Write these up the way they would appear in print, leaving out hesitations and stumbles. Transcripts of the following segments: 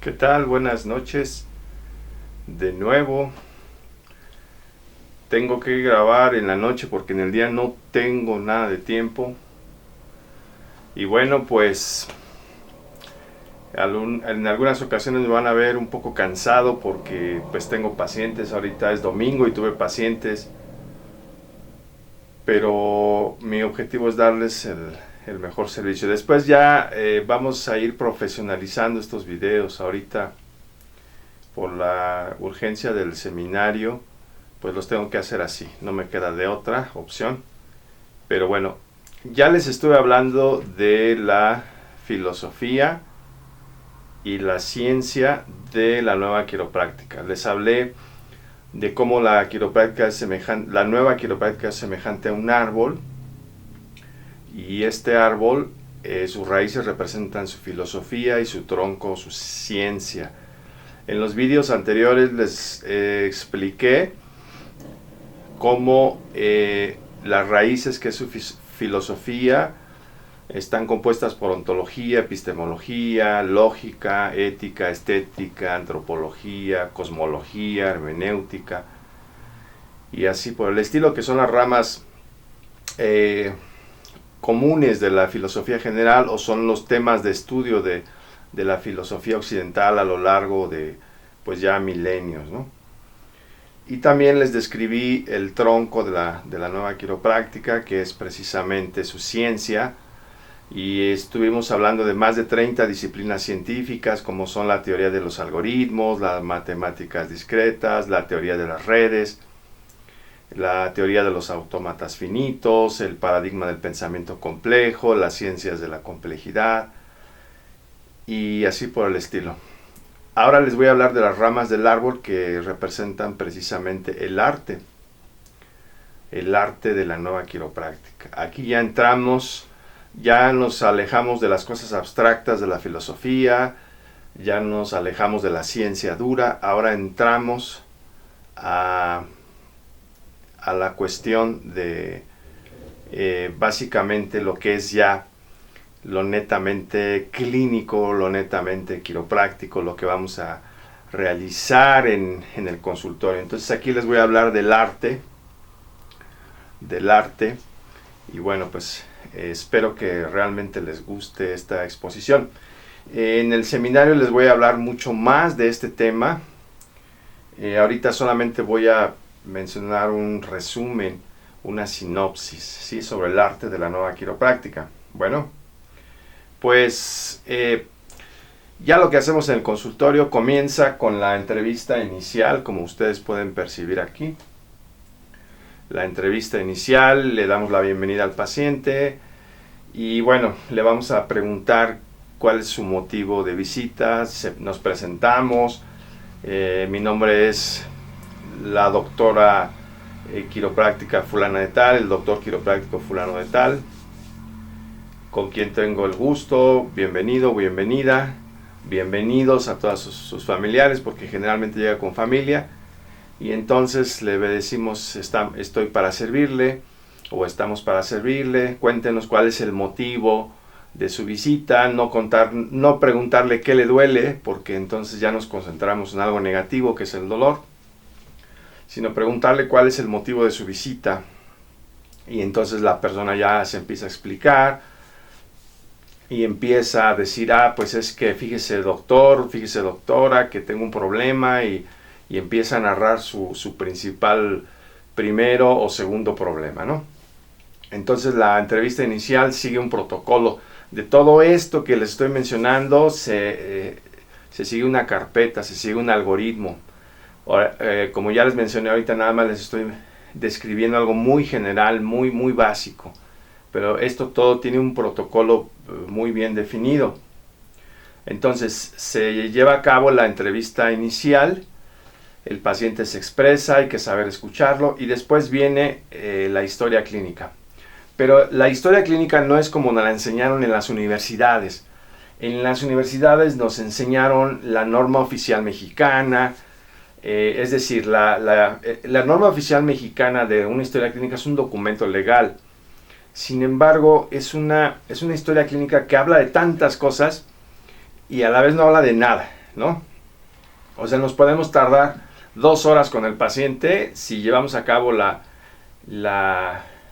¿Qué tal? Buenas noches. De nuevo, tengo que grabar en la noche porque en el día no tengo nada de tiempo. Y bueno, pues en algunas ocasiones me van a ver un poco cansado porque pues tengo pacientes. Ahorita es domingo y tuve pacientes. Pero mi objetivo es darles el mejor servicio. Después ya vamos a ir profesionalizando estos videos. Ahorita por la urgencia del seminario pues los tengo que hacer así, no me queda de otra opción. Pero bueno, ya les estuve hablando de la filosofía y la ciencia de la nueva quiropráctica. Les hablé de cómo la quiropráctica es semejante, la nueva quiropráctica es semejante a un árbol, y este árbol, sus raíces representan su filosofía y su tronco, su ciencia. En los vídeos anteriores les expliqué cómo las raíces, que es su filosofía, están compuestas por ontología, epistemología, lógica, ética, estética, antropología, cosmología, hermenéutica y así por el estilo, que son las ramas comunes de la filosofía general, o son los temas de estudio de la filosofía occidental a lo largo de pues ya milenios, ¿no? Y también les describí el tronco de la nueva quiropráctica, que es precisamente su ciencia, y estuvimos hablando de más de 30 disciplinas científicas, como son la teoría de los algoritmos, las matemáticas discretas, la teoría de las redes, la teoría de los autómatas finitos, el paradigma del pensamiento complejo, las ciencias de la complejidad, y así por el estilo. Ahora les voy a hablar de las ramas del árbol que representan precisamente el arte de la nueva quiropráctica. Aquí ya entramos, ya nos alejamos de las cosas abstractas de la filosofía, ya nos alejamos de la ciencia dura, ahora entramos a la cuestión de básicamente lo que es ya lo netamente clínico, lo netamente quiropráctico, lo que vamos a realizar en el consultorio. Entonces aquí les voy a hablar del arte, y bueno, pues espero que realmente les guste esta exposición. En el seminario les voy a hablar mucho más de este tema. Ahorita solamente voy a mencionar un resumen, una sinopsis, ¿sí?, sobre el arte de la nueva quiropráctica. Bueno, pues ya lo que hacemos en el consultorio comienza con la entrevista inicial, como ustedes pueden percibir aquí. La entrevista inicial, le damos la bienvenida al paciente y bueno, le vamos a preguntar cuál es su motivo de visita. Nos presentamos. Mi nombre es la doctora quiropráctica fulana de tal, el doctor quiropráctico fulano de tal, con quien tengo el gusto. Bienvenido, bienvenida, bienvenidos a todos sus familiares, porque generalmente llega con familia, y entonces le decimos estoy para servirle, o estamos para servirle. Cuéntenos cuál es el motivo de su visita, no preguntarle qué le duele, porque entonces ya nos concentramos en algo negativo, que es el dolor, sino preguntarle cuál es el motivo de su visita, y entonces la persona ya se empieza a explicar y empieza a decir, pues es que fíjese doctor, fíjese doctora, que tengo un problema, y empieza a narrar su principal primero o segundo problema, ¿no? Entonces la entrevista inicial sigue un protocolo. De todo esto que les estoy mencionando, se sigue una carpeta, se sigue un algoritmo. Ahora, como ya les mencioné ahorita, nada más les estoy describiendo algo muy general, muy básico. Pero esto todo tiene un protocolo muy bien definido. Entonces se lleva a cabo la entrevista inicial, el paciente se expresa, hay que saber escucharlo, y después viene la historia clínica. Pero la historia clínica no es como nos la enseñaron en las universidades. En las universidades nos enseñaron la norma oficial mexicana, es decir, la norma oficial mexicana de una historia clínica es un documento legal. Sin embargo, es una historia clínica que habla de tantas cosas y a la vez no habla de nada. ¿no? O sea, nos podemos tardar 2 horas con el paciente si llevamos a cabo la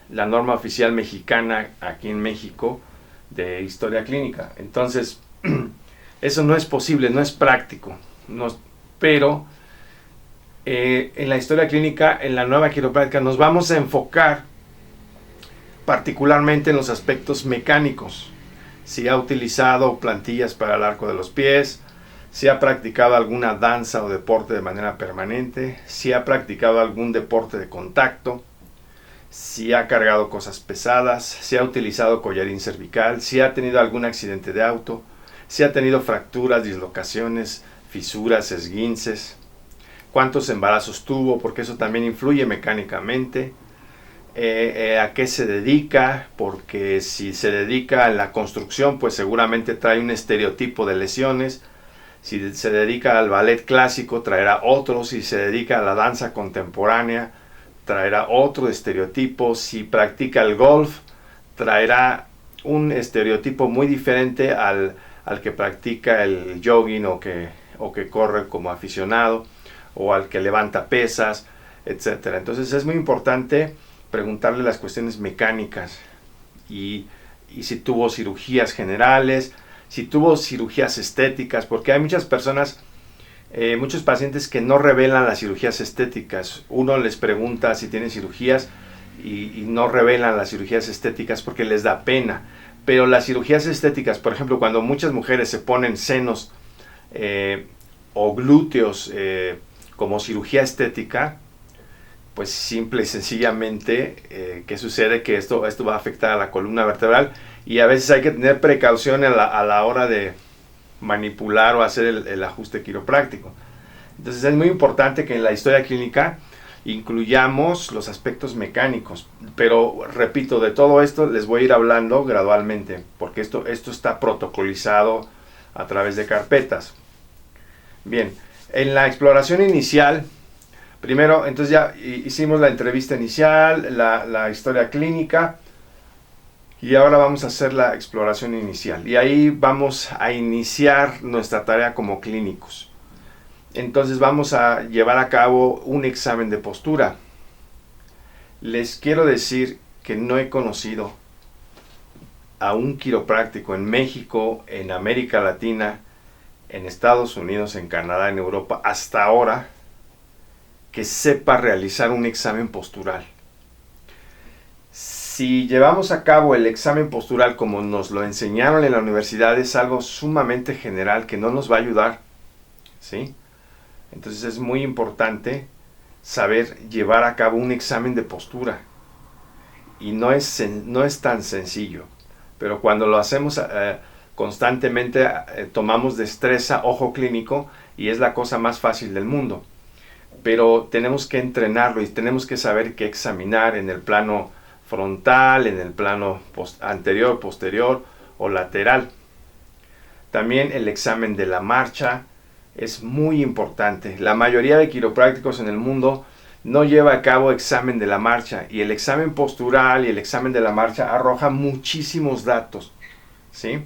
norma oficial mexicana aquí en México de historia clínica. Entonces, eso no es posible, no es práctico. Pero en la historia clínica, en la nueva quiropráctica, nos vamos a enfocar particularmente en los aspectos mecánicos. Si ha utilizado plantillas para el arco de los pies, si ha practicado alguna danza o deporte de manera permanente, si ha practicado algún deporte de contacto, si ha cargado cosas pesadas, si ha utilizado collarín cervical, si ha tenido algún accidente de auto, si ha tenido fracturas, dislocaciones, fisuras, esguinces, cuántos embarazos tuvo, porque eso también influye mecánicamente, a qué se dedica, porque si se dedica a la construcción, pues seguramente trae un estereotipo de lesiones. Si se dedica al ballet clásico, traerá otro. Si se dedica a la danza contemporánea, traerá otro estereotipo. Si practica el golf, traerá un estereotipo muy diferente al que practica el jogging o que corre como aficionado, o al que levanta pesas, etc. Entonces es muy importante preguntarle las cuestiones mecánicas y si tuvo cirugías generales, si tuvo cirugías estéticas, porque hay muchas personas, muchos pacientes que no revelan las cirugías estéticas. Uno les pregunta si tienen cirugías y no revelan las cirugías estéticas porque les da pena. Pero las cirugías estéticas, por ejemplo, cuando muchas mujeres se ponen senos o glúteos como cirugía estética, pues simple y sencillamente, ¿qué sucede? Que esto va a afectar a la columna vertebral, y a veces hay que tener precaución a la hora de manipular o hacer el ajuste quiropráctico. Entonces es muy importante que en la historia clínica incluyamos los aspectos mecánicos, pero repito, de todo esto les voy a ir hablando gradualmente, porque esto está protocolizado a través de carpetas. Bien, en la exploración inicial, primero, entonces ya hicimos la entrevista inicial, la historia clínica, y ahora vamos a hacer la exploración inicial. Y ahí vamos a iniciar nuestra tarea como clínicos. Entonces vamos a llevar a cabo un examen de postura. Les quiero decir que no he conocido a un quiropráctico en México, en América Latina, en Estados Unidos, en Canadá, en Europa, hasta ahora, que sepa realizar un examen postural. Si llevamos a cabo el examen postural como nos lo enseñaron en la universidad, es algo sumamente general que no nos va a ayudar, ¿sí? Entonces es muy importante saber llevar a cabo un examen de postura. Y no es tan sencillo, pero cuando lo hacemos constantemente, tomamos destreza, ojo clínico, y es la cosa más fácil del mundo. Pero tenemos que entrenarlo y tenemos que saber qué examinar en el plano frontal, en el plano anterior, posterior o lateral. También el examen de la marcha es muy importante. La mayoría de quiroprácticos en el mundo no lleva a cabo examen de la marcha, y el examen postural y el examen de la marcha arroja muchísimos datos, ¿sí?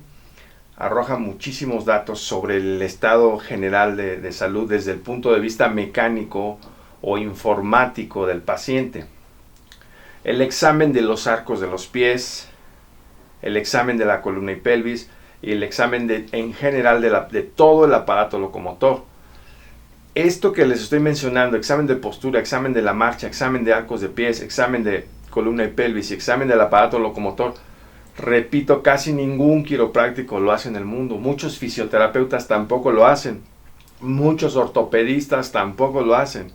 Arroja muchísimos datos sobre el estado general de salud desde el punto de vista mecánico o informático del paciente. El examen de los arcos de los pies, el examen de la columna y pelvis, y el examen en general de todo el aparato locomotor. Esto que les estoy mencionando, examen de postura, examen de la marcha, examen de arcos de pies, examen de columna y pelvis y examen del aparato locomotor, repito, casi ningún quiropráctico lo hace en el mundo. Muchos fisioterapeutas tampoco lo hacen. Muchos ortopedistas tampoco lo hacen.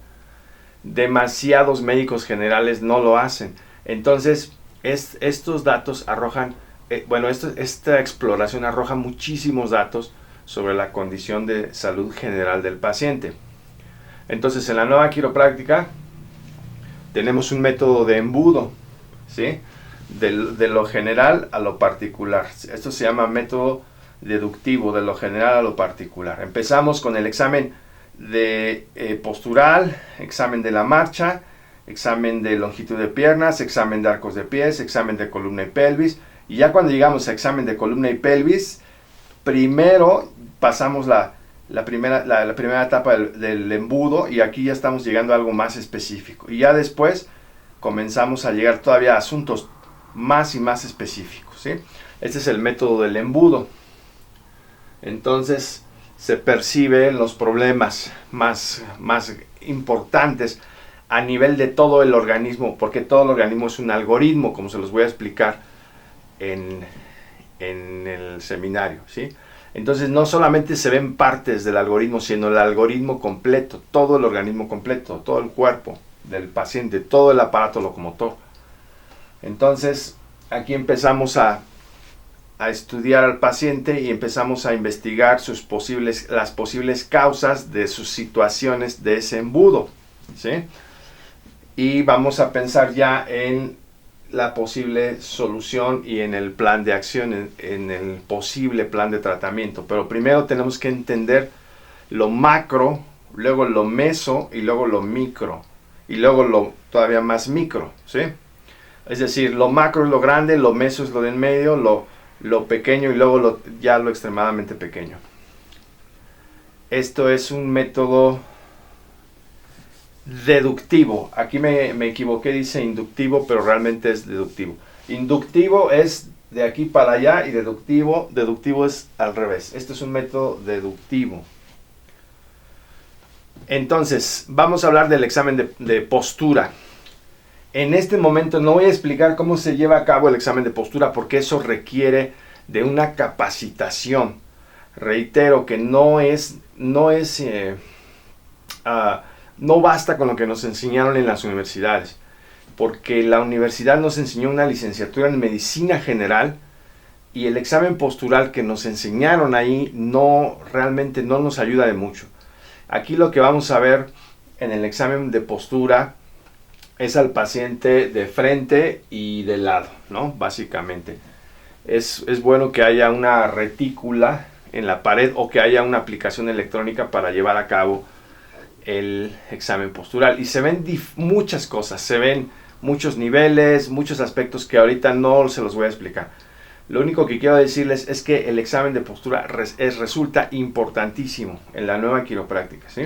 Demasiados médicos generales no lo hacen. Entonces, estos datos arrojan, esta exploración arroja muchísimos datos sobre la condición de salud general del paciente. Entonces, en la nueva quiropráctica tenemos un método de embudo, ¿sí? De lo general a lo particular. Esto se llama método deductivo, de lo general a lo particular. Empezamos con el examen de postural, examen de la marcha, examen de longitud de piernas, examen de arcos de pies, examen de columna y pelvis. Y ya cuando llegamos a examen de columna y pelvis, primero pasamos la primera etapa del embudo, y aquí ya estamos llegando a algo más específico. Y ya después comenzamos a llegar todavía a asuntos más y más específicos, ¿sí? Este es el método del embudo. Entonces se perciben los problemas más importantes a nivel de todo el organismo, porque todo el organismo es un algoritmo, como se los voy a explicar en el seminario, ¿sí? Entonces no solamente se ven partes del algoritmo, sino el algoritmo completo, todo el organismo completo, todo el cuerpo del paciente, todo el aparato locomotor. Entonces aquí empezamos a estudiar al paciente y empezamos a investigar las posibles causas de sus situaciones de ese embudo, ¿sí? Y vamos a pensar ya en la posible solución y en el plan de acción, en el posible plan de tratamiento. Pero primero tenemos que entender lo macro, luego lo meso y luego lo micro, y luego lo todavía más micro, ¿sí? Es decir, lo macro es lo grande, lo meso es lo del medio, lo pequeño y luego ya lo extremadamente pequeño. Esto es un método deductivo. Aquí me equivoqué, dice inductivo, pero realmente es deductivo. Inductivo es de aquí para allá y deductivo es al revés. Este es un método deductivo. Entonces, vamos a hablar del examen de postura. En este momento no voy a explicar cómo se lleva a cabo el examen de postura, porque eso requiere de una capacitación. Reitero que no basta con lo que nos enseñaron en las universidades, porque la universidad nos enseñó una licenciatura en medicina general y el examen postural que nos enseñaron ahí realmente no nos ayuda de mucho. Aquí lo que vamos a ver en el examen de postura es al paciente de frente y de lado, ¿no? Básicamente. Es bueno que haya una retícula en la pared o que haya una aplicación electrónica para llevar a cabo el examen postural. Y se ven muchas cosas, se ven muchos niveles, muchos aspectos que ahorita no se los voy a explicar. Lo único que quiero decirles es que el examen de postura resulta importantísimo en la nueva quiropráctica, ¿sí?